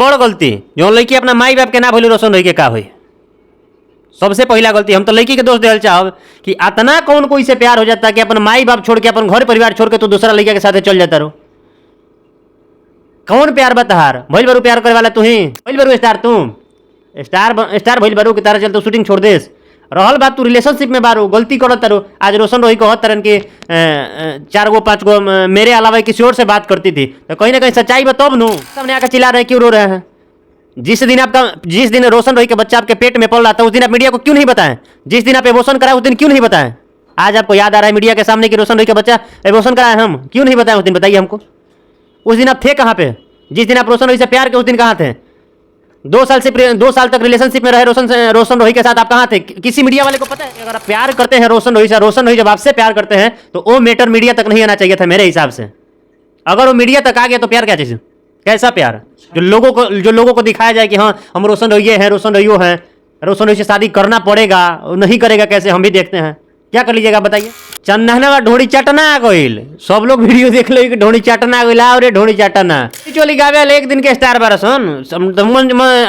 बड़ गलती जो लड़की अपना माई बाप के ना भूल रोशन रही के का हुई। सबसे पहला गलती हम तो लड़की के दोष देल चाहब कि इतना कौन कोई से प्यार हो जाता है कि अपन माई बाप छोड़ के अपन घर परिवार छोड़ के तो दूसरा लड़का के साथ चल जाता रहो। कौन प्यार बताहार भइल बारू प्यार करे वाला तू ही भइल बारू स्टार तू स्टार भइल बारू कि तारा चल तो शूटिंग छोड़ देस रहल बात तू रिलेशनशिप में बारू गलती करत तारू। आज रोशन रोही कहत तरन के 4 गो 5 गो मेरे अलावा किसी और से बात करती थी तो कहीं ना कहीं सच्चाई बताओ नू। सबने आकर चिल्ला रहे क्यों रो रहे हैं। जिस दिन रोशन रोही के बच्चा आपके पेट में पल रहा था उस दिन आप मीडिया को क्यों नहीं बताएं। जिस दिन आप एबॉर्शन कराए उस दिन क्यों नहीं बताएं। आज आपको याद आ रहा है मीडिया के सामने कि रोशन रोही का बच्चा एबॉर्शन कराए हम क्यों नहीं बताएं। उस दिन बताइए हमको। उस दिन आप थे कहाँ पे। जिस दिन आप रोशन रोही से प्यार के उस दिन कहाँ थे। 2 साल तक रिलेशनशिप में रहे रोशन रोही के साथ आप कहाँ थे। किसी मीडिया वाले को पता है अगर आप प्यार करते हैं रोशन रोही से, रोशन रोही जब आपसे प्यार करते हैं तो वो मैटर मीडिया तक नहीं आना चाहिए था मेरे हिसाब से। अगर वो मीडिया तक आ गया तो प्यार क्या चीज़, कैसा प्यार जो लोगों को दिखाया जाए कि हाँ हम रोशन रोही हैं, रोशन रोहियो हैं, रोशन रोही से शादी करना पड़ेगा, नहीं करेगा कैसे हम भी देखते हैं। क्या कर लीजिएगा बताइए। चंदनवा ढोड़ी चटना आ गईल। सब लोग वीडियो देख लो कि ढोड़ी चटना आ गईल। अरे ढोड़ी चटना चोली गावे एक दिन के स्टार बारह सन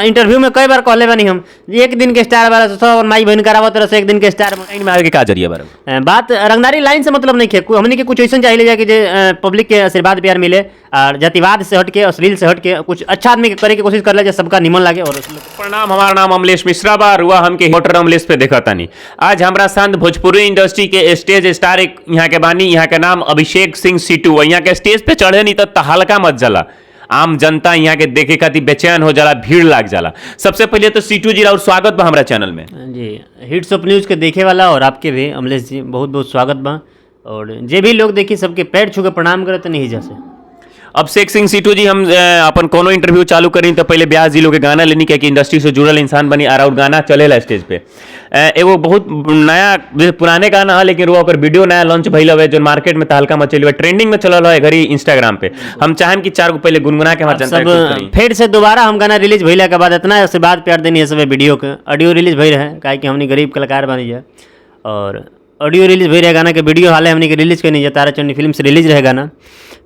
इंटरव्यू में कई बार कहले बानी हम एक दिन के स्टार बारह सब माई बहन करावत रह एक दिन के स्टार में आगे के का जरिया बार बात रंगदारी लाइन से मतलब नहीं खे हमने के कुछ ऐसा चाहिए जाए कि पब्लिक के आशीर्वाद प्यार मिले और जातिवाद से हटके अश्लील से हटके कुछ अच्छा आदमी के करे की कोशिश कर ले सबका निमन लगे। और प्रणाम, हमारा नाम अमलेश मिश्रा बा रुआ हमके मोटर अमलेश पे देखा तानी। आज हमारा साथ भोजपुरी इंडस्ट्री के स्टेज स्टार एक यहाँ के बानी, यहाँ के नाम अभिषेक सिंह सीटू। यहाँ के स्टेज पे चढ़े नहीं तो हल्का मत जला। आम जनता यहाँ के देखे खातिर बेचैन हो जाला, भीड़ लाग जाला। सबसे पहले तो सीटू जी और स्वागत बा हमारा चैनल में जी। हिट्स ऑफ न्यूज़ के देखे वाला और आपके भी अमलेश जी बहुत बहुत स्वागत बा। और जे भी लोग देखी सबके पैर छू के प्रणाम करे तो नहीं जैसे। अभिषेक सिंह सीटू जी हम अपन कोनो इंटरव्यू चालू करी तो पहले ब्यास जी लोग के गाना लेनी के इंडस्ट्री से जुड़ल इंसान बनी और गाना चलेला स्टेज पे। एगो बहुत नया पुराने गाना है लेकिन वो ओकर वीडियो नया लॉन्च भइल है जो मार्केट में तहलका मचल है, ट्रेंडिंग में चलल है घड़ी इंस्टाग्राम पे। हम चाहें कि 4 गो पहले गुनगुना के हमारे जनता फिर से दोबारा हम गाना रिलीज भइला के बाद इतना आशीर्वाद प्यार देनी है सब वीडियो के ऑडियो रिलीज भइल है काहे कि हमनी गरीब कलाकार बनी जाए और ऑडियो रिलीज भइल है गाना के वीडियो हाल हमनी के रिलीज करनी है तारा चंडी फिल्म से रिलीज रहे गाना।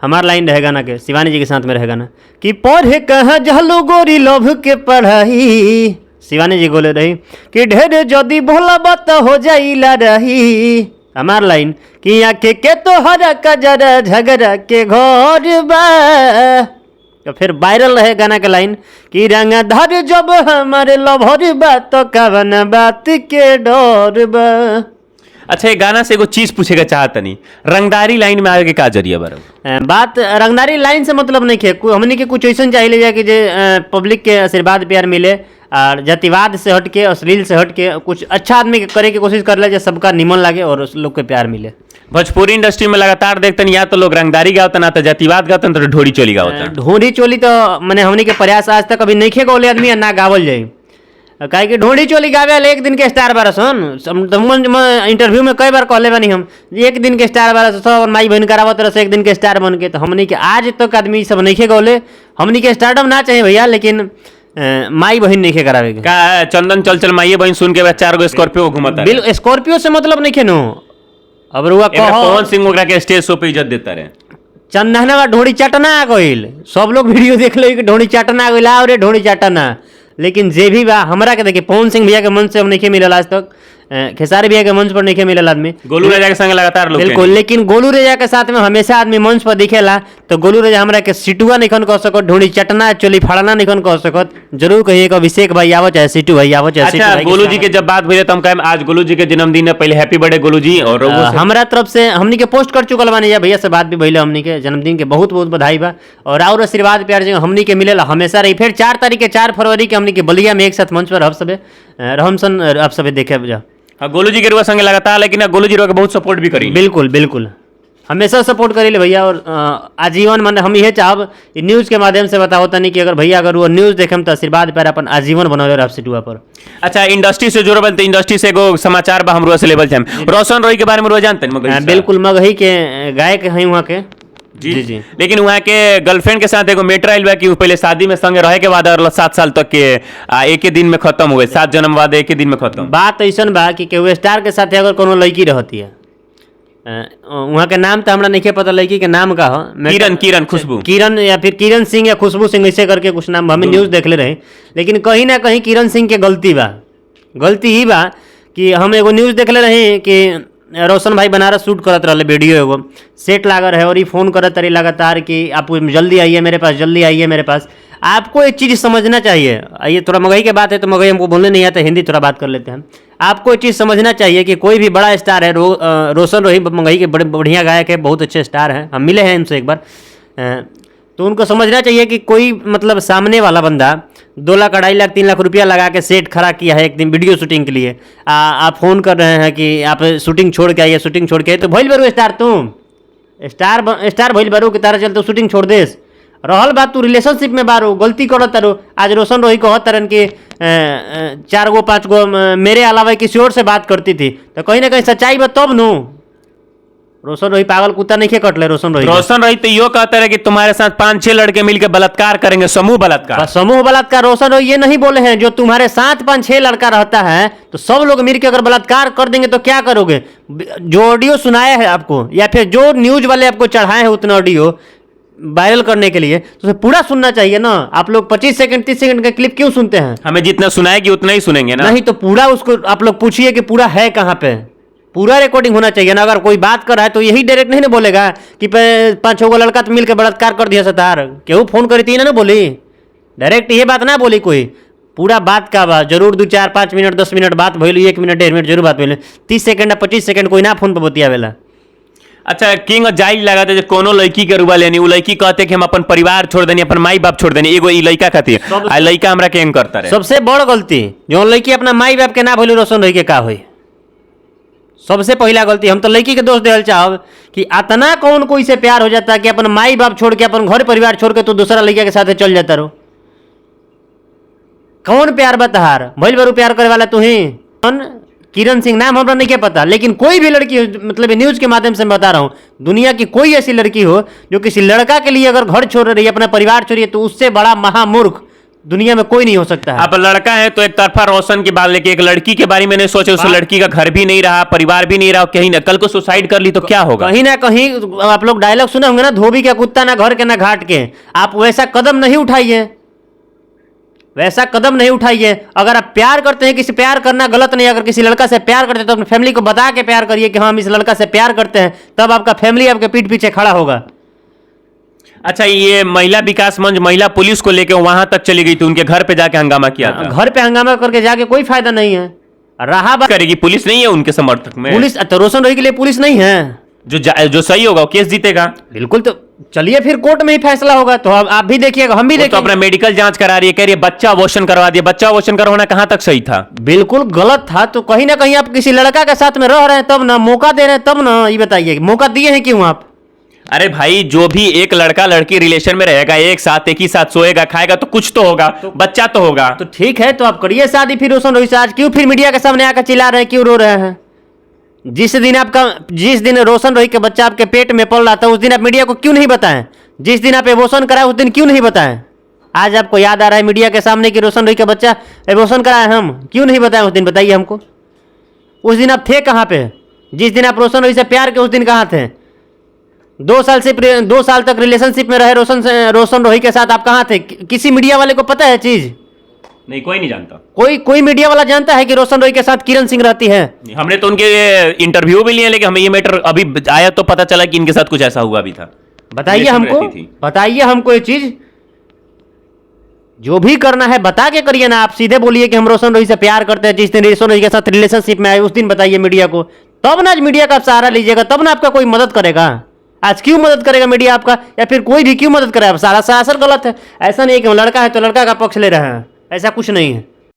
हमारा लाइन रहे गाना के शिवानी जी के साथ में रहे गाना कि पढ़े कहाँ जहलो गोरी लभ के पढ़ाई। शिवानी जी बोले रही कि ढेर जदी भोला बात हो जाइला रही। हमार लाइन कि आँखें के तो हरा कजरा झगड़ा के घर बा। तो फिर वायरल रहे गाना के लाइन कि रंगा धर जब हमारे लभर बा तो कवन बात के डर बा। अच्छा, ये गाना से एगो चीज पूछेगा चाहता नहीं, रंगदारी लाइन में आगे के का जरिया बार बात रंगदारी लाइन से मतलब नहीं खे हमने के कुछ ऐसा चाहिए जाए कि पब्लिक के आशीर्वाद प्यार मिले और जातिवाद से हटके अश्लील से हटके कुछ अच्छा आदमी के करे की कोशिश कर ले सबका निमन लगे और उस लोग के प्यार मिले। भोजपुरी इंडस्ट्री में लगातार देखते या तो लोग रंगदारी गावता ना तो जातिवाद गावता तो ढोरी चोली गावता। ढोरी चोली तो मैंने हमने के प्रयास आज तक अभी नहीं खे गौले आदमी ना गावल जाए काहे कि ढोड़ी चोली गावे एक दिन के स्टार बारह सन इंटरव्यू में कई बार कहले बानी हम एक दिन के स्टार बारह सब माई बहन करावत रह एक दिन के स्टार बन के। तो हमनी के आज तक आदमी सब नहीं खे गौले हमनी के स्टारडम ना चाहिए भैया लेकिन माई बहन नहीं खे करावे का चंदन चल चल माई बहन सुन के 4 गो स्कॉर्पियो घुमाता बिल्कुल स्कॉर्पियो से मतलब नहीं खे नो। अब रुआ पवन सिंह ओकरा के स्टेज शो पे इज्जत देता रहे। चंदनवा ढोड़ी चटना आ गईल। सब लोग वीडियो देख लो कि ढोड़ी चटना आ गईल और ढोड़ी चटना। लेकिन जे भी बा हमरा के देखिए पवन सिंह भैया के मंच से हम नहीं मिलल आज तक, खेसारी भैया के मंच पर नहीं मिलल आदमी, गोलू राजा के संग लगातार लोग बिल्कुल। लेकिन गोलू राजा के साथ में हमेशा आदमी मंच पर दिखेला तो गोलू राजा हमरा के सिटुआ नहीं कह सकत, ढोड़ी चटना चोली फाड़ना नहीं कह सकत। जरूर कहिए अभिषेक भाई आवो चाहे सिटू भाई आवो चाहे अच्छा, गोलू जी के जब बात हुई तो हम कहें आज गोलू जी के जन्मदिन है, पहले हैप्पी बर्थडे गोलू जी। और हमारा तरफ से हमनी के पोस्ट कर चुकल बानी भैया से बात भी भइले हमनी के जन्मदिन के बहुत बहुत बधाई बा और आशीर्वाद प्यार जो हमनी के मिलेला हमेशा रही। फिर 4 तारीख के 4 फरवरी के हमनी के बलिया में एक साथ मंच पर रहमसन आप सब देखे जा। हाँ, गोलू जी के रुआ संगे लगातार लेकिन गोलू जी रुआ के बहुत सपोर्ट भी करी। बिल्कुल बिल्कुल हमेशा सपोर्ट करी भैया और आजीवन मन हम ये चाहब न्यूज़ के माध्यम से बताओ तनी कि अगर भैया अगर वो न्यूज़ देखें तो आशीर्वाद पर अपन आजीवन बनौले रह सिटुआ पर। अच्छा, इंडस्ट्री से जुड़ल तो इंडस्ट्री से एगो समाचार बा हम से लेवल रोशन रोही के बारे में रुआ जानते हैं? बिल्कुल, मगही के गायक हैं वहाँ के जी जी। लेकिन वहाँ के गर्लफ्रेंड के साथ एगो मैटर आइल बा कि पहले शादी में संगे रहे के बाद 7 साल तक के एक ही दिन में खत्म हुए, 7 जन्म बाद एक ही दिन में खत्म। बात ऐसा बा कि केहू स्टार के साथ अगर कोनो लड़की रहती है वहाँ के नाम तो हमरा नहीं पता, लड़की के नाम का हो किरण खुशबू, किरण या फिर किरण सिंह या खुशबू सिंह ऐसे करके कुछ नाम हमें न्यूज़ देख ले रहे। लेकिन कहीं ना कहीं किरण सिंह के गलती ही बा कि हम एगो न्यूज़ देख ले रहे कि रोशन भाई बनारस शूट करत रहे वीडियो, एगो सेट लागल है और ये फ़ोन करत रही लगातार कि आप जल्दी आइए मेरे पास, जल्दी आइए मेरे पास। आपको एक चीज़ समझना चाहिए, ये थोड़ा मगही की बात है तो मगही हमको बोलने नहीं आता, हिंदी थोड़ा बात कर लेते हैं। आपको एक चीज़ समझना चाहिए कि कोई भी बड़ा स्टार है, रोशन रोही मगही के बड़े बढ़िया गायक है, बहुत अच्छे स्टार हैं, हम मिले हैं इनसे एक बार, तो उनको समझना चाहिए कि कोई मतलब सामने वाला बंदा 2 लाख 2.5 लाख 3 लाख रुपया लगा के सेट खड़ा किया है एक दिन वीडियो शूटिंग के लिए, आप फ़ोन कर रहे हैं कि आप शूटिंग छोड़ के आइए, शूटिंग छोड़ के आइए, तो भइल बारू स्टार, तुम स्टार भइल बारू कि तारा चलते शूटिंग छोड़ देस। रहल बात तू रिलेशनशिप में बारू, गलती करत तारू। आज रोशन रोही कहत तरन कि 4 गो 5 गो मेरे अलावा किसी और से बात करती थी, तो कहीं ना कहीं सच्चाई बा तब नु। रोशन रोही पागल कुत्ता नहीं खे कटले। रोशन रोही तो यो कहता है कि तुम्हारे साथ 5-6 लड़के मिलकर बलात्कार करेंगे, समूह बलात्कार। रोशन रोही ये नहीं बोले हैं जो तुम्हारे साथ 5-6 लड़का रहता है तो सब लोग मिलकर अगर बलात्कार कर देंगे तो क्या करोगे? जो ऑडियो सुनाया है आपको या फिर जो न्यूज वाले आपको चढ़ाए हैं उतना ऑडियो वायरल करने के लिए, तो पूरा सुनना चाहिए ना। आप लोग 25 सेकंड 30 सेकंड का क्लिप क्यों सुनते हैं? हमें जितना सुनाएगी उतना ही सुनेंगे ना। नहीं तो पूरा उसको आप लोग पूछिए कि पूरा है कहाँ पे, पूरा रिकॉर्डिंग होना चाहिए ना। अगर कोई बात कर रहा है तो यही डायरेक्ट नहीं ना बोलेगा कि 5-6 गो लड़का तो मिलकर बलात्कार कर दिया सतार, केहू फोन करी थी ना बोली, डायरेक्ट ये बात ना बोली कोई। पूरा बात का बात जरूर 2 4 5 मिनट 10 मिनट बात भइल, 1 मिनट 1.5 मिनट जरूर बात भइल, 30 सेकंड 25 सेकंड कोई ना फोन पर बतियावेला। अच्छा, किंग जाइज लगाते जो कोनो लड़की के रुआ लेनी, वो लड़की कहते कि हम अपन परिवार छोड़ देनी, अपन माई बाप छोड़ देनी, एगो ई लड़का खातिर आ लड़का हमरा केंग करता रहे। सबसे बड़ गलती जो लड़की अपना माई बाप के ना भइल रोशन रही के का होई, सबसे पहला गलती। हम तो लड़की के दोष देल चाहब कि अतना कौन कोई से प्यार हो जाता है कि अपन माई बाप छोड़ के अपन घर परिवार छोड़ के तो दूसरा लड़का के साथ चल जाता रहो। कौन प्यार बतहार भइल बारू प्यार करे वाला तू ही। किरण सिंह नाम हमरा नहीं के पता, लेकिन कोई भी लड़की मतलब न्यूज के माध्यम से मैं बता रहा हूँ, दुनिया की कोई ऐसी लड़की हो जो किसी लड़का के लिए अगर घर छोड़ रही है, अपना परिवार छोड़िए, तो उससे बड़ा महामूर्ख दुनिया में कोई नहीं हो सकता है। आप लड़का है तो एक तरफा रोशन की बात लेके एक लड़की के बारे में नहीं सोचे, उस लड़की का घर भी नहीं रहा, परिवार भी नहीं रहा, कहीं ना कल को सुसाइड कर ली तो क्या होगा? कहीं ना कहीं आप लोग डायलॉग सुने होंगे ना, धोबी का कुत्ता ना घर के ना घाट के। आप वैसा कदम नहीं उठाइए, वैसा कदम नहीं उठाइए। अगर आप प्यार करते हैं, किसी प्यार करना गलत नहीं, अगर किसी लड़का से प्यार करते हैं तो अपनी फैमिली को बता के प्यार करिए कि हम इस लड़का से प्यार करते हैं, तब आपका फैमिली आपके पीठ पीछे खड़ा होगा। अच्छा, ये महिला विकास मंच महिला पुलिस को लेकर वहां तक चली गई थी, उनके घर पे जाके हंगामा किया था। घर पे हंगामा करके जाके कोई फायदा नहीं है। रहा बात करेगी पुलिस नहीं है उनके समर्थक में, पुलिस तो रोशन रोही के लिए पुलिस नहीं है। जो सही होगा वो केस जीतेगा। बिल्कुल, तो चलिए फिर कोर्ट में ही फैसला होगा, तो आप भी देखिएगा, हम भी देखिए। तो अपना मेडिकल जांच करा रही है, कह रही है बच्चा अबॉर्शन करवा दिया। बच्चा अबॉर्शन करवाना कहां तक सही था? बिल्कुल गलत था। तो कहीं ना कहीं आप किसी लड़का के साथ में रह रहे हैं तब ना, मौका दे रहे हैं तब ना, ये बताइए मौका दिए हैं क्यों आप? अरे भाई, जो भी एक लड़का लड़की रिलेशन में रहेगा, एक ही साथ सोएगा खाएगा तो कुछ तो होगा, तो बच्चा तो होगा। तो ठीक है, तो आप करिए शादी फिर रोशन रोही से। आज क्यों फिर मीडिया के सामने आकर चिल्ला रहे हैं, क्यों रो रहे हैं? जिस दिन रोशन रोही के बच्चा आपके पेट में पल रहा था उस दिन आप मीडिया को क्यों नहीं बताएं? जिस दिन आप एबॉर्शन कराए उस दिन क्यों नहीं बताएं? आज आपको याद आ रहा है मीडिया के सामने कि रोशन रोही का बच्चा एबॉर्शन कराए, हम क्यों नहीं बताएं उस दिन? बताइए हमको, उस दिन आप थे कहाँ पे? जिस दिन आप रोशन रोही से प्यार के उस दिन कहाँ थे? 2 साल तक रिलेशनशिप में रहे रोशन रोही के साथ, आप कहाँ थे? किसी मीडिया वाले को पता है चीज? नहीं, कोई नहीं जानता। कोई मीडिया वाला जानता है कि रोशन रोही के साथ किरण सिंह रहती है? हमने तो उनके इंटरव्यू भी लिए, लेकिन हमें ये मैटर अभी आया तो पता चला कि इनके साथ कुछ ऐसा हुआ भी था। बताइए हमको ये चीज। जो भी करना है बता के करिए ना। आप सीधे बोलिए कि हम रोशन रोही से प्यार करते हैं, जिस दिन रोशन रोही के साथ रिलेशनशिप में आए उस दिन बताइए मीडिया को, तब ना आज मीडिया का आप सहारा लीजिएगा, तब ना आपका कोई मदद करेगा। आज क्यों मदद करेगा मीडिया आपका, या फिर कोई भी क्यों मदद करेगा? सारा सरासर गलत है। ऐसा नहीं है कि लड़का है तो लड़का का पक्ष ले रहे हैं, ऐसा कुछ नहीं है।